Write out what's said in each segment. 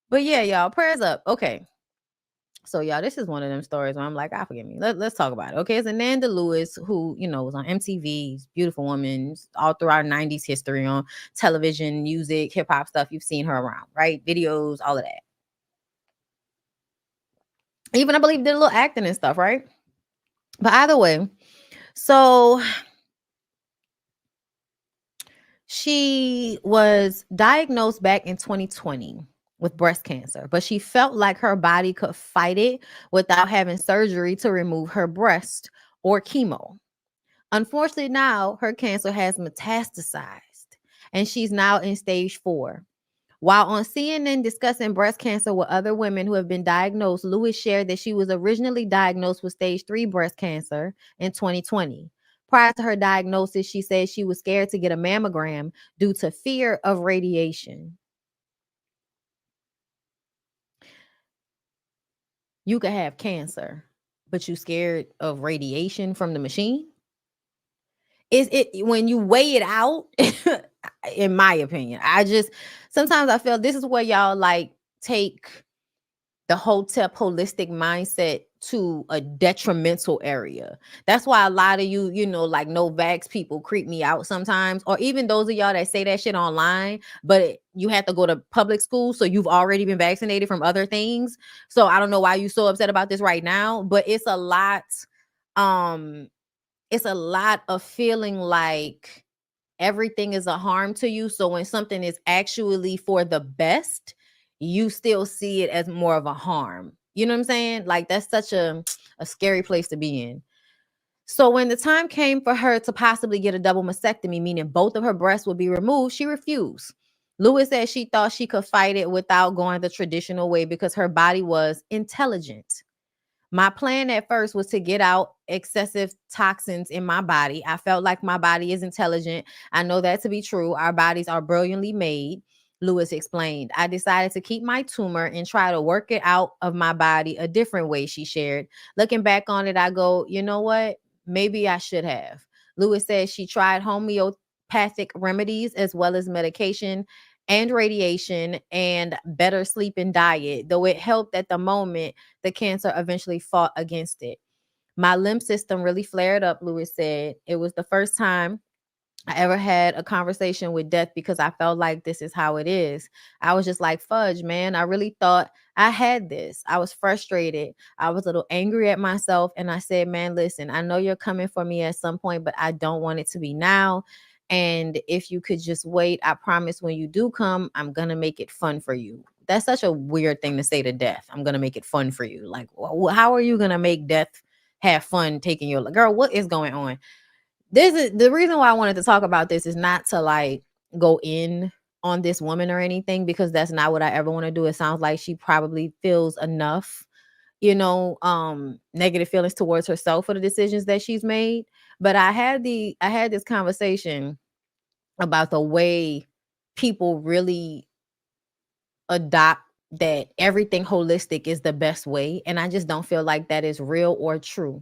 But yeah, y'all, prayers up. Okay. So y'all, this is one of them stories where I'm like, ah, forgive me. Let's talk about it. Okay, it's Ananda Lewis, who, was on MTV, beautiful woman, all through our 90s history on television, music, hip hop stuff. You've seen her around, right? Videos, all of that. Even I believe did a little acting and stuff, right? But either way, so she was diagnosed back in 2020 with breast cancer, but she felt like her body could fight it without having surgery to remove her breast or chemo. Unfortunately, now her cancer has metastasized and she's now in stage 4. While on CNN discussing breast cancer with other women who have been diagnosed, Lewis shared that she was originally diagnosed with stage 3 breast cancer in 2020. Prior to her diagnosis, she said she was scared to get a mammogram due to fear of radiation. You could have cancer, but you scared of radiation from the machine? Is it when you weigh it out, in my opinion, sometimes I feel this is where y'all like take the holistic mindset to a detrimental area. That's why a lot of like no vax people creep me out sometimes, or even those of y'all that say that shit online, but you have to go to public school, so you've already been vaccinated from other things. So I don't know why you're so upset about this right now, but um it's a lot of feeling like everything is a harm to you. So when something is actually for the best, you still see it as more of a harm. You know what I'm saying? Like that's such a scary place to be in. So when the time came for her to possibly get a double mastectomy, meaning both of her breasts would be removed, she refused. Lewis said she thought she could fight it without going the traditional way because her body was intelligent. My plan at first was to get out excessive toxins in my body. I felt like my body is intelligent. I know that to be true. Our bodies are brilliantly made, Lewis explained. I decided to keep my tumor and try to work it out of my body a different way, she shared. Looking back on it, I go, you know what? Maybe I should have. Lewis said she tried homeopathic remedies as well as medication and radiation and better sleep and diet, though it helped at the moment. The cancer eventually fought against it. My lymph system really flared up, Lewis said. It was the first time I ever had a conversation with death because I felt like this is how it is. I was just like, fudge, man. I really thought I had this. I was frustrated. I was a little angry at myself. And I said, man, listen, I know you're coming for me at some point, but I don't want it to be now. And if you could just wait, I promise when you do come, I'm going to make it fun for you. That's such a weird thing to say to death. I'm going to make it fun for you. Like, how are you going to make death have fun taking your girl? What is going on? This is the reason why I wanted to talk about this, is not to like go in on this woman or anything, because that's not what I ever want to do. It sounds like she probably feels enough, negative feelings towards herself for the decisions that she's made. But I had this conversation about the way people really adopt that everything holistic is the best way, and I just don't feel like that is real or true.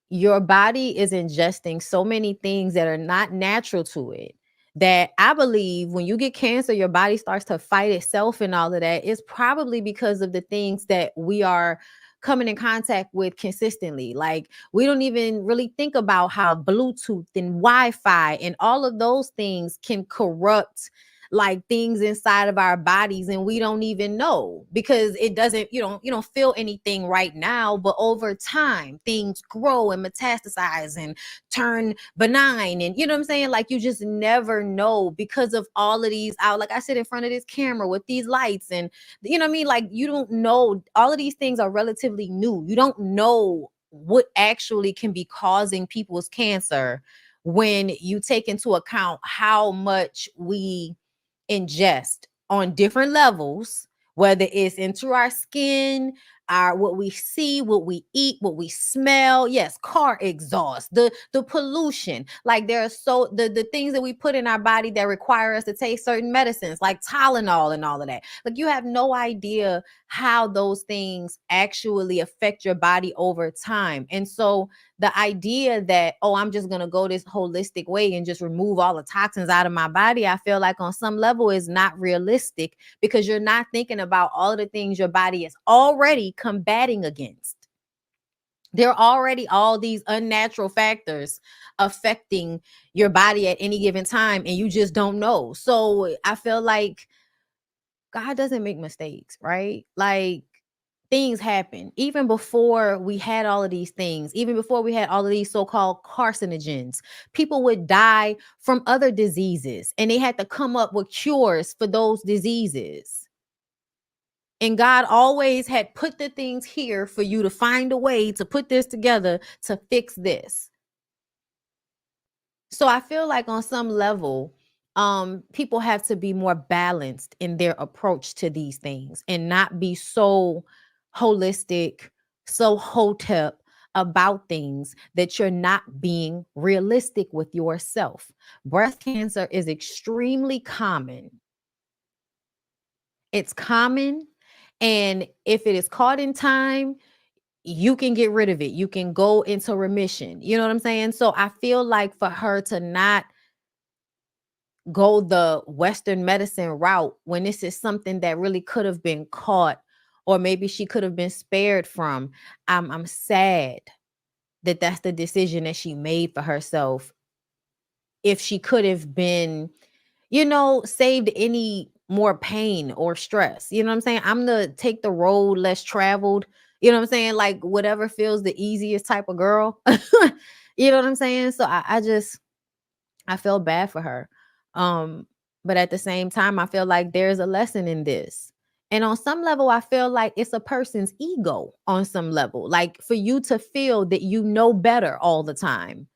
Your body is ingesting so many things that are not natural to it, that I believe when you get cancer, your body starts to fight itself and all of that. It's probably because of the things that we are coming in contact with consistently. Like we don't even really think about how Bluetooth and Wi-Fi and all of those things can corrupt like things inside of our bodies, and we don't even know because it doesn't, you don't feel anything right now, but over time things grow and metastasize and turn benign, and you know what I'm saying, like you just never know because of all of these out. Like I sit in front of this camera with these lights, and you know what I mean, like you don't know, all of these things are relatively new. You don't know what actually can be causing people's cancer when you take into account how much we ingest on different levels, whether it's into our skin, our what we see, what we eat, what we smell. Yes, car exhaust, the pollution. Like there are the things that we put in our body that require us to take certain medicines, like Tylenol and all of that. Like you have no idea how those things actually affect your body over time. And so the idea that, oh, I'm just going to go this holistic way and just remove all the toxins out of my body, I feel like on some level is not realistic, because you're not thinking about all of the things your body is already combating against. There are already all these unnatural factors affecting your body at any given time, and you just don't know. So I feel like God doesn't make mistakes, right? Like things happen even before we had all of these things, even before we had all of these so-called carcinogens. People would die from other diseases, and they had to come up with cures for those diseases. And God always had put the things here for you to find a way to put this together to fix this. So I feel like on some level, people have to be more balanced in their approach to these things and not be so holistic, so hotep about things that you're not being realistic with yourself. Breast cancer is extremely common. It's common. And if it is caught in time, you can get rid of it. You can go into remission. You know what I'm saying? So I feel like for her to not go the Western medicine route when this is something that really could have been caught, or maybe she could have been spared from, I'm sad that that's the decision that she made for herself. If she could have been, saved any more pain or stress. You know what I'm saying? I'm gonna take the road less traveled. You know what I'm saying? Like whatever feels the easiest type of girl. You know what I'm saying? So I feel bad for her. Um, but at the same time, I feel like there's a lesson in this. And on some level, I feel like it's a person's ego on some level. Like for you to feel that you know better all the time.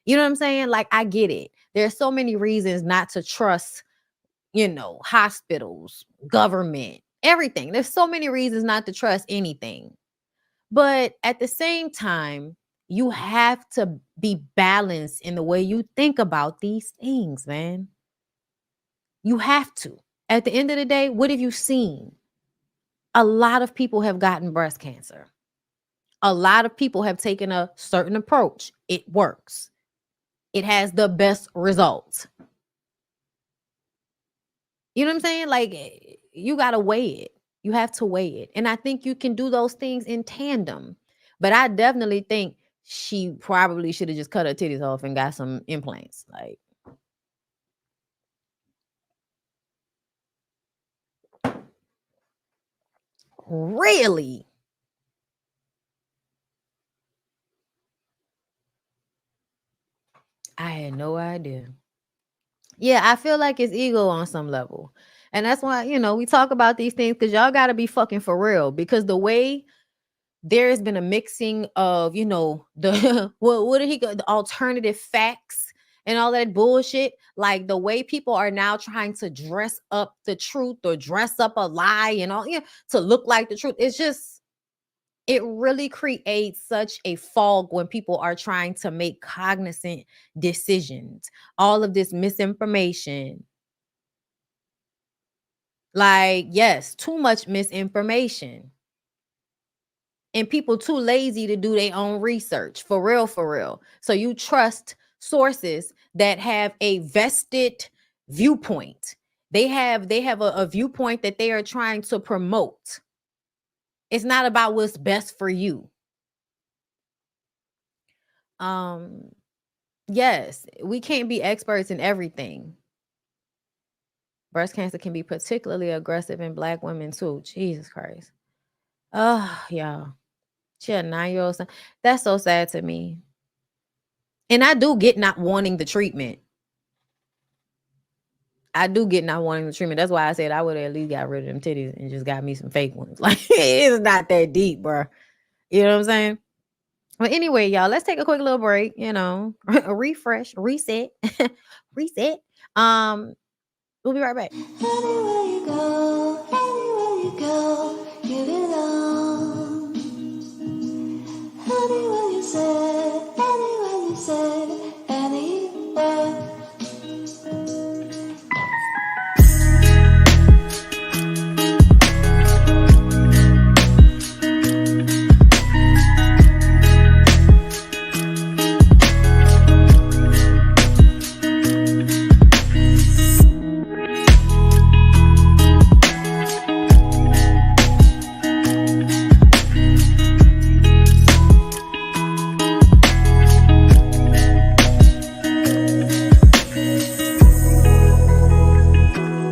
You know what I'm saying? Like I get it. There's so many reasons not to trust, hospitals, government, everything. There's so many reasons not to trust anything. But at the same time, you have to be balanced in the way you think about these things, man. You have to. At the end of the day, what have you seen? A lot of people have gotten breast cancer. A lot of people have taken a certain approach. It works. It has the best results. You know what I'm saying? Like you got to weigh it. You have to weigh it. And I think you can do those things in tandem. But I definitely think she probably should have just cut her titties off and got some implants. Like, really? I had no idea. Yeah, I feel like it's ego on some level. And that's why, we talk about these things because y'all got to be fucking for real. Because the way there's been a mixing of, the what did he go, the alternative facts and all that bullshit. Like the way people are now trying to dress up the truth or dress up a lie and all, to look like the truth. It really creates such a fog when people are trying to make cognizant decisions. All of this misinformation. Like, yes, too much misinformation. And people too lazy to do their own research. For real, for real. So you trust sources that have a vested viewpoint. They have a viewpoint that they are trying to promote. It's not about what's best for you. Yes, we can't be experts in everything. Breast cancer can be particularly aggressive in Black women too. Jesus Christ. Oh, y'all. She a 9-year-old son. That's so sad to me. And I do get not wanting the treatment. I do get not wanting the treatment. That's why I said I would have at least got rid of them titties and just got me some fake ones. Like, it's not that deep, bro. You know what I'm saying? But anyway, y'all, let's take a quick little break, a refresh, reset, reset. We'll be right back. Anywhere you go.